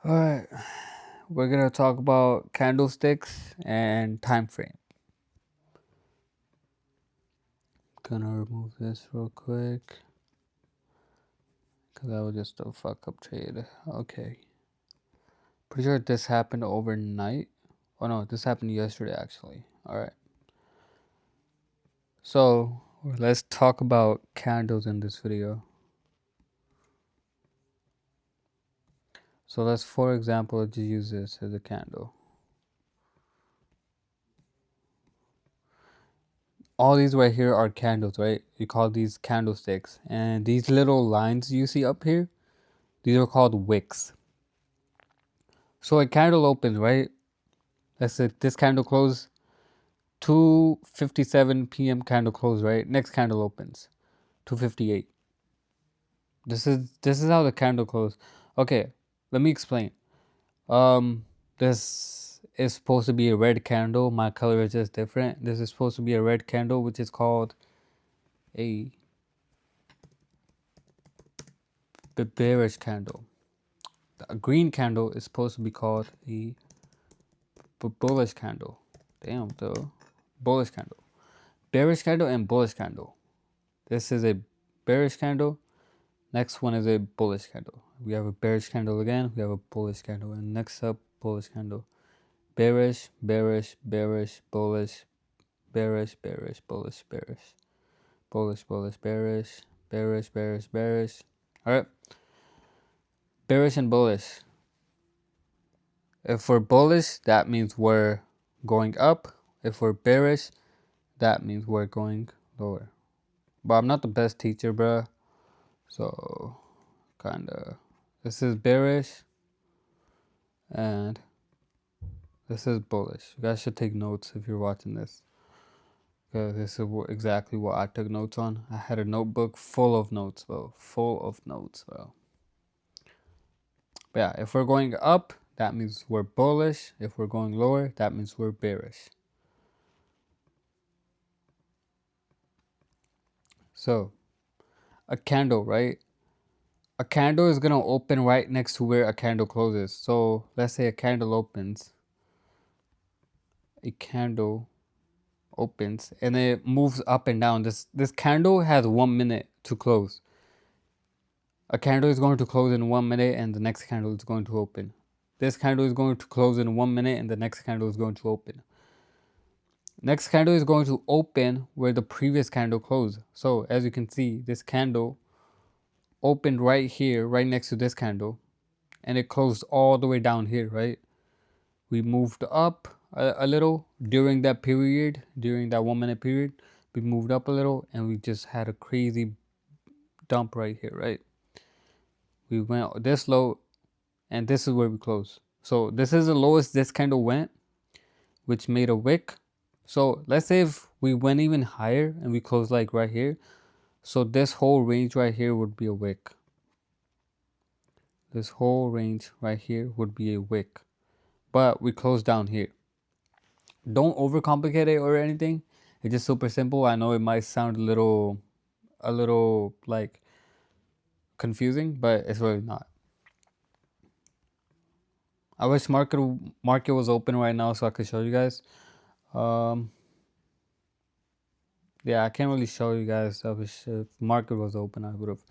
All right, we're gonna talk about candlesticks and time frame. Gonna remove this real quick because that was just a fuck up trade. Okay, pretty sure this happened overnight. Oh no, this happened yesterday actually. All right, so let's talk about candles in this video. So let's, for example, just use this as a candle. All these right here are candles, right? You call these candlesticks, and these little lines you see up here, these are called wicks. So a candle opens, right? Let's say this candle close 2:57 p.m. candle close, right? Next candle opens 2:58. This is how the candle close. Okay, let me explain. This is supposed to be a red candle. My color is just different. This is supposed to be a red candle, which is called a bearish candle. A green candle is supposed to be called a bullish candle. Damn, though. Bullish candle. Bearish candle and bullish candle. This is a bearish candle. Next one is a bullish candle. We have a bearish candle again. We have a bullish candle. And next up, bullish candle. Bearish, bearish, bearish, bullish, bearish, bearish, bullish, bearish. Bullish, bullish, bearish, bearish, bearish, bearish. Alright. Bearish and bullish. If we're bullish, that means we're going up. If we're bearish, that means we're going lower. But I'm not the best teacher, bruh. So, kinda. This is bearish. And this is bullish. You guys should take notes if you're watching this. Because this is exactly what I took notes on. I had a notebook full of notes, bro. Full of notes, bro. But yeah, if we're going up, that means we're bullish. If we're going lower, that means we're bearish. So, a candle, right? A candle is going to open right next to where a candle closes. So, let's say a candle opens. A candle opens and it moves up and down. This candle has 1 minute to close. A candle is going to close in 1 minute and the next candle is going to open. This candle is going to close in 1 minute and the next candle is going to open. Next candle is going to open where the previous candle closed. So as you can see, this candle opened right here, right next to this candle, and it closed all the way down here, right? We moved up a little during that period, during that 1 minute period. We moved up a little and we just had a crazy dump right here, right? We went this low and this is where we close. So this is the lowest this candle went, which made a wick. So let's say if we went even higher and we closed like right here. So this whole range right here would be a wick. This whole range right here would be a wick. But we close down here. Don't overcomplicate it or anything. It's just super simple. I know it might sound a little like confusing, but it's really not. I wish market was open right now so I could show you guys. Yeah, I can't really show you guys. If market was open, I would have.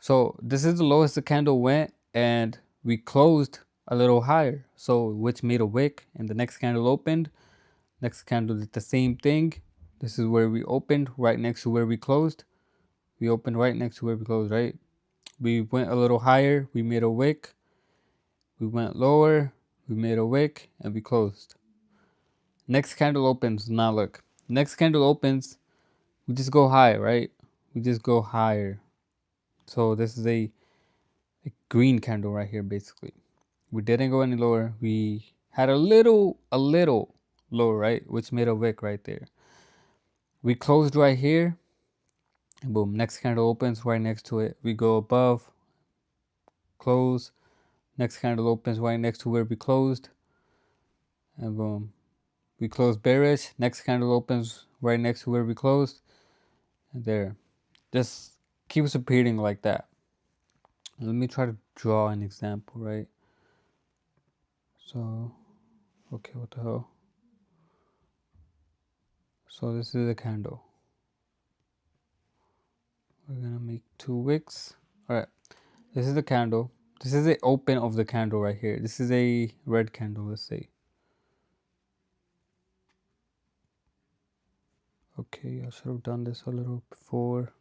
So this is the lowest the candle went, and we closed a little higher, so which made a wick, and the next candle opened. Next candle did the same thing. This is where we opened, right next to where we closed. We opened right next to where we closed, right? We went a little higher, we made a wick. We went lower, we made a wick, and we closed. Next candle opens. Now look, next candle opens. We just go higher, right? We just go higher. So this is a green candle right here, basically. We didn't go any lower. We had a little lower, right? Which made a wick right there. We closed right here. And boom, next candle opens right next to it. We go above, close. Next candle opens right next to where we closed. And boom, we close bearish. Next candle opens right next to where we closed. And there. Just keeps repeating like that. Let me try to draw an example, right? So, okay, what the hell? So this is a candle. We're gonna make 2 wicks. All right, this is the candle. This is the open of the candle right here. This is a red candle, let's say. Okay, I should have done this a little before.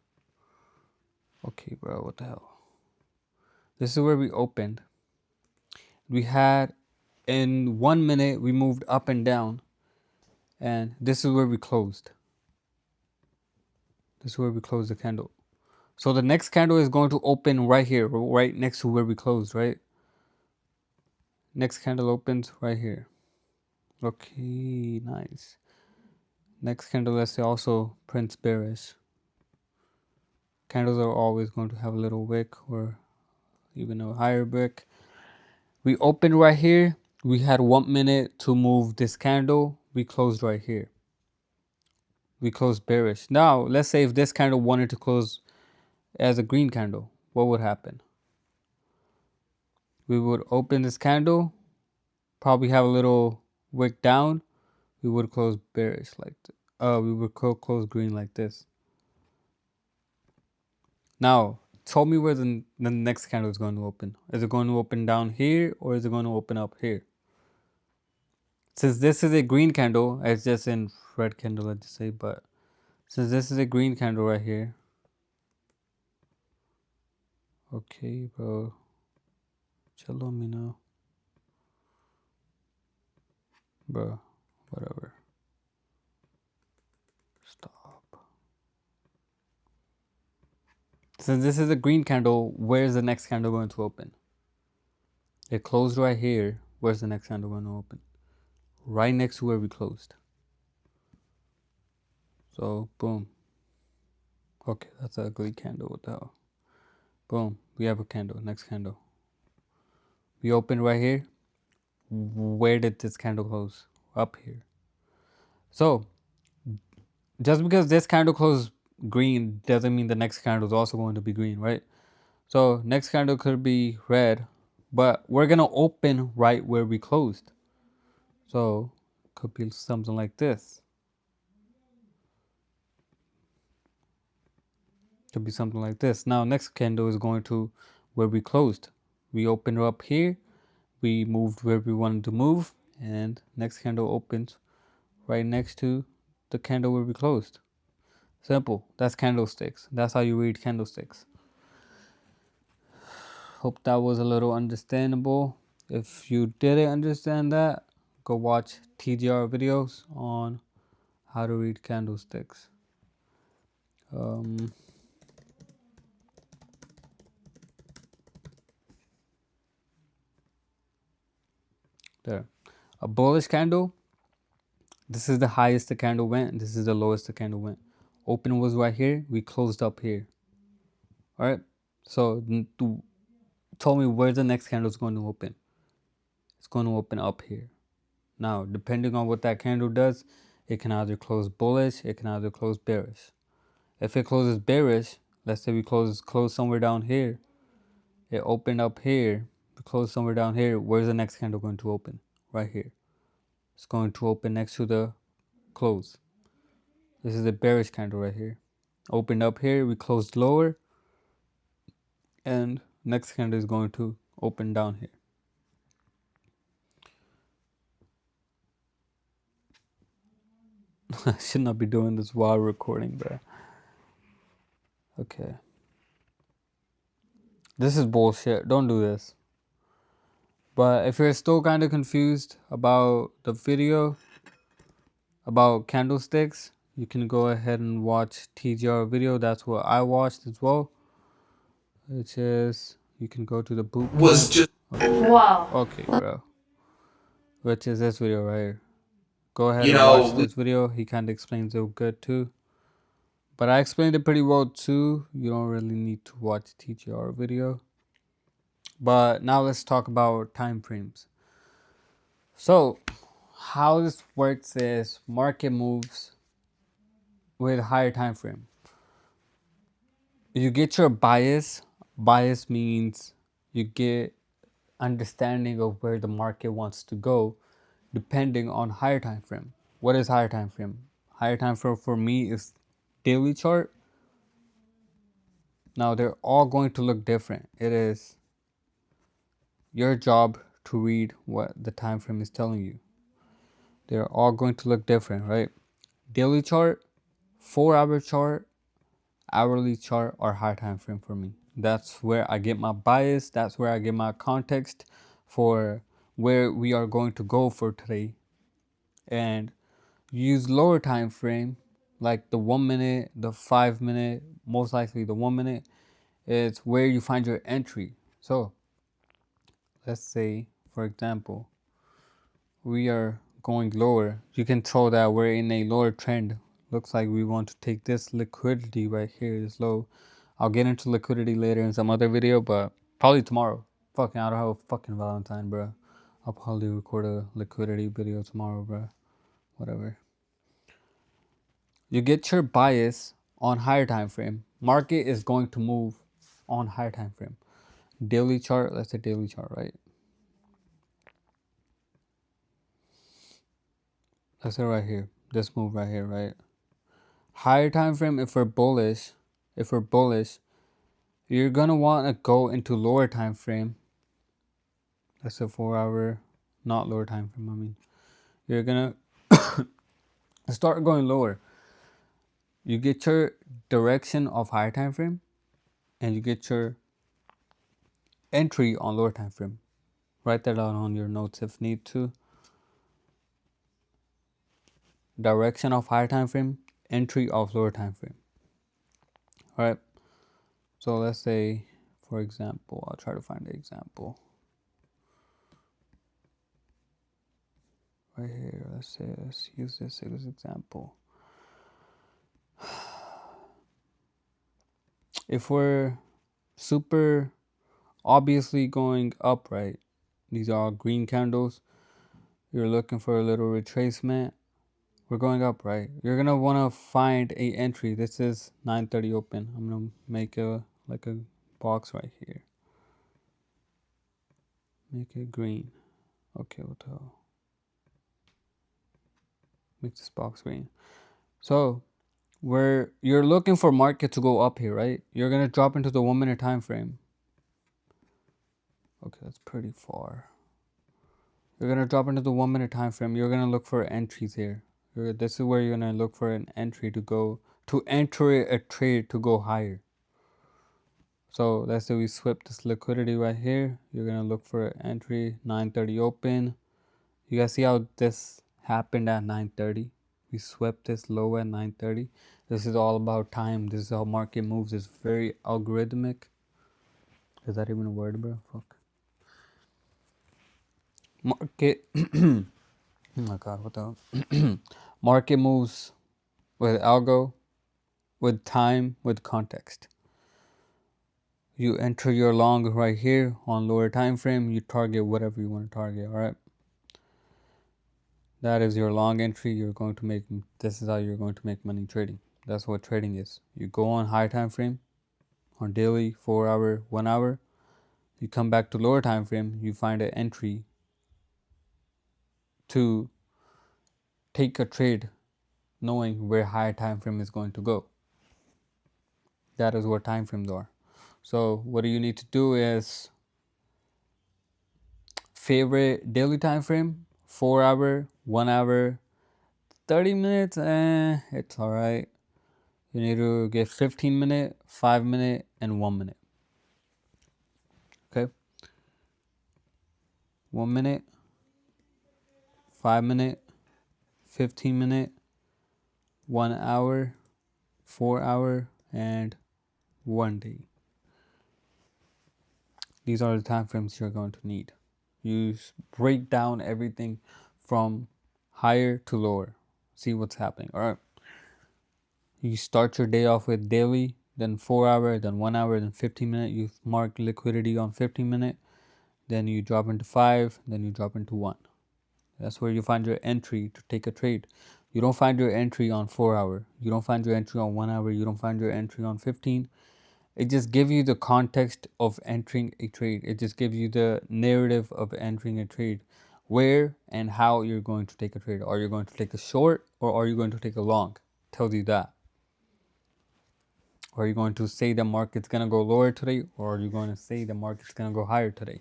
Okay, bro, what the hell? This is where we opened. We had, in 1 minute, we moved up and down. And this is where we closed. This is where we closed the candle. So the next candle is going to open right here, right next to where we closed, right? Next candle opens right here. Okay, nice. Next candle, let's say also prints bearish. Candles are always going to have a little wick or even a higher wick. We opened right here. We had 1 minute to move this candle. We closed right here. We closed bearish. Now, let's say if this candle wanted to close as a green candle, what would happen? We would open this candle, probably have a little wick down. We would close bearish like we would close green like this. Now, tell me where the next candle is going to open. Is it going to open down here or is it going to open up here? Since this is a green candle, it's just in red candle, let's just say, but since this is a green candle right here. Okay, bro. Chill on me now. Bro, whatever. Stop. Since this is a green candle, where's the next candle going to open? It closed right here. Where's the next candle going to open? Right next to where we closed. So, boom. Okay, that's an ugly candle. What the hell? Boom. We have a candle. Next candle. We open right here. Where did this candle close? Up here. So, just because this candle closed green doesn't mean the next candle is also going to be green, right? So, next candle could be red, but we're going to open right where we closed. So, could be something like this. Could be something like this. Now, next candle is going to where we closed. We opened up here. We moved where we wanted to move. And next candle opens right next to the candle where we closed. Simple. That's candlesticks. That's how you read candlesticks. Hope that was a little understandable. If you didn't understand that, go watch TGR videos on how to read candlesticks. There. A bullish candle. This is the highest the candle went. This is the lowest the candle went. Open was right here. We closed up here. All right. So tell me where the next candle is going to open. It's going to open up here. Now, depending on what that candle does, it can either close bullish. It can either close bearish. If it closes bearish, let's say we close somewhere down here. It opened up here. We close somewhere down here. Where's the next candle going to open? Right here. It's going to open next to the close. This is a bearish candle right here. Opened up here, we closed lower, and next candle is going to open down here. I should not be doing this while recording, bro. Okay. This is bullshit. Don't do this. But if you're still kind of confused about the video, about candlesticks, you can go ahead and watch TGR video. That's what I watched as well. Which is, you can go to the boot camp. Wow. Okay, bro. Which is this video right here. Go ahead and watch this video. He kind of explains it good too. But I explained it pretty well too. You don't really need to watch TGR video. But now let's talk about time frames. So how this works is market moves with a higher time frame. You get your bias. Bias means you get understanding of where the market wants to go depending on higher time frame. What is higher time frame? Higher time frame for me is daily chart. Now they're all going to look different. It is your job to read what the time frame is telling you. They're all going to look different, right? Daily chart, 4-hour chart, hourly chart are high time frame for me. That's where I get my bias. That's where I get my context for where we are going to go for today. And use lower time frame like the 1 minute, the 5 minute, most likely the 1 minute. It's where you find your entry. So let's say, for example, we are going lower. You can tell that we're in a lower trend. Looks like we want to take this liquidity right here, this low. I'll get into liquidity later in some other video, but probably tomorrow. Fucking, I don't have a fucking Valentine, bro. I'll probably record a liquidity video tomorrow, bro. Whatever. You get your bias on higher time frame. Market is going to move on higher time frame. Daily chart, let's say daily chart, right? Let's say right here, this move right here, right? Higher time frame, if we're bullish, you're gonna want to go into lower time frame. That's a 4-hour, not lower time frame. I mean, you're gonna start going lower. You get your direction of higher time frame, and you get your entry on lower time frame. Write that down on your notes if need to. Direction of higher time frame, entry of lower time frame. All right. So let's say, for example, I'll try to find the example. Right here, let's use this as example. If we're super obviously going up, right? These are all green candles. You're looking for a little retracement. We're going up, right? You're gonna wanna find a entry. This is 9:30 open. I'm gonna make a box right here. Make it green. Okay, what the hell? Make this box green. So where you're looking for market to go up here, right? You're gonna drop into the 1 minute time frame. Okay, that's pretty far. You're gonna drop into the 1 minute time frame. You're gonna look for entries here. This is where you're gonna look for an entry to enter a trade to go higher. So let's say we sweep this liquidity right here. You're gonna look for an entry, 9:30 open. You guys see how this happened at 9:30? We swept this low at 9:30. This is all about time. This is how market moves. It's very algorithmic. Is that even a word, bro? Fuck. Market. Oh my god, what the hell? Market moves with algo, with time, with context. You enter your long right here on lower time frame. You target whatever you want to target. All right. That is your long entry. You're going to make. This is how you're going to make money trading. That's what trading is. You go on high time frame, on daily, 4-hour, 1 hour. You come back to lower time frame. You find an entry to take a trade, knowing where higher time frame is going to go. That is what time frames are. So what you need to do is favorite daily time frame, 4-hour, 1 hour, 30 minutes, it's all right. You need to get 15 minute, 5 minute, and 1 minute. Okay. 1 minute, 5 minute, 15 minute, 1 hour, 4-hour, and 1 day. These are the time frames you're going to need. You break down everything from higher to lower. See what's happening. All right. You start your day off with daily, then 4-hour, then 1 hour, then 15 minute. You mark liquidity on 15 minute. Then you drop into 5, then you drop into 1. That's where you find your entry to take a trade. You don't find your entry on 4-hour. You don't find your entry on 1 hour. You don't find your entry on 15. it just gives you the context of entering a trade. It just gives you the narrative of entering a trade, where and how you're going to take a trade. Are you going to take a short or are you going to take a long? Tells you that. Are you going to say the market's gonna go lower today, or are you going to say the market's gonna go higher today?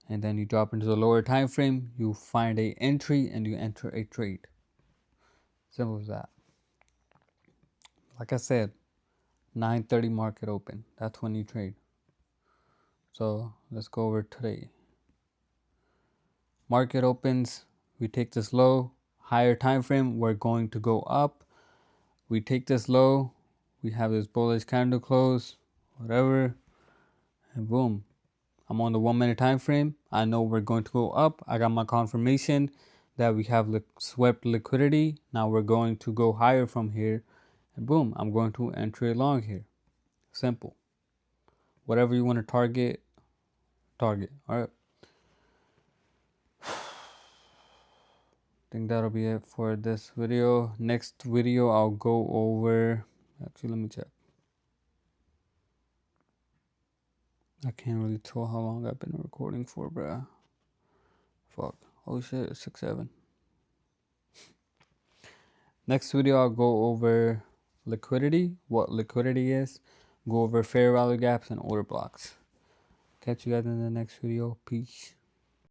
And then you drop into the lower time frame, you find a entry and you enter a trade. Simple as that. Like I said, 9:30 market open. That's when you trade. So let's go over today. Market opens, we take this low, higher time frame, we're going to go up. We take this low, we have this bullish candle close, whatever, and boom. I'm on the 1 minute time frame. I know we're going to go up. I got my confirmation that we have swept liquidity. Now we're going to go higher from here, and boom, I'm going to enter a long here. Simple. Whatever you want to target. All right. I think that'll be it for this video. Next video, I'll go over. Actually, let me check. I can't really tell how long I've been recording for, bruh. Fuck. Oh shit, it's 6-7. Next video, I'll go over liquidity, what liquidity is, go over fair value gaps and order blocks. Catch you guys in the next video. Peace.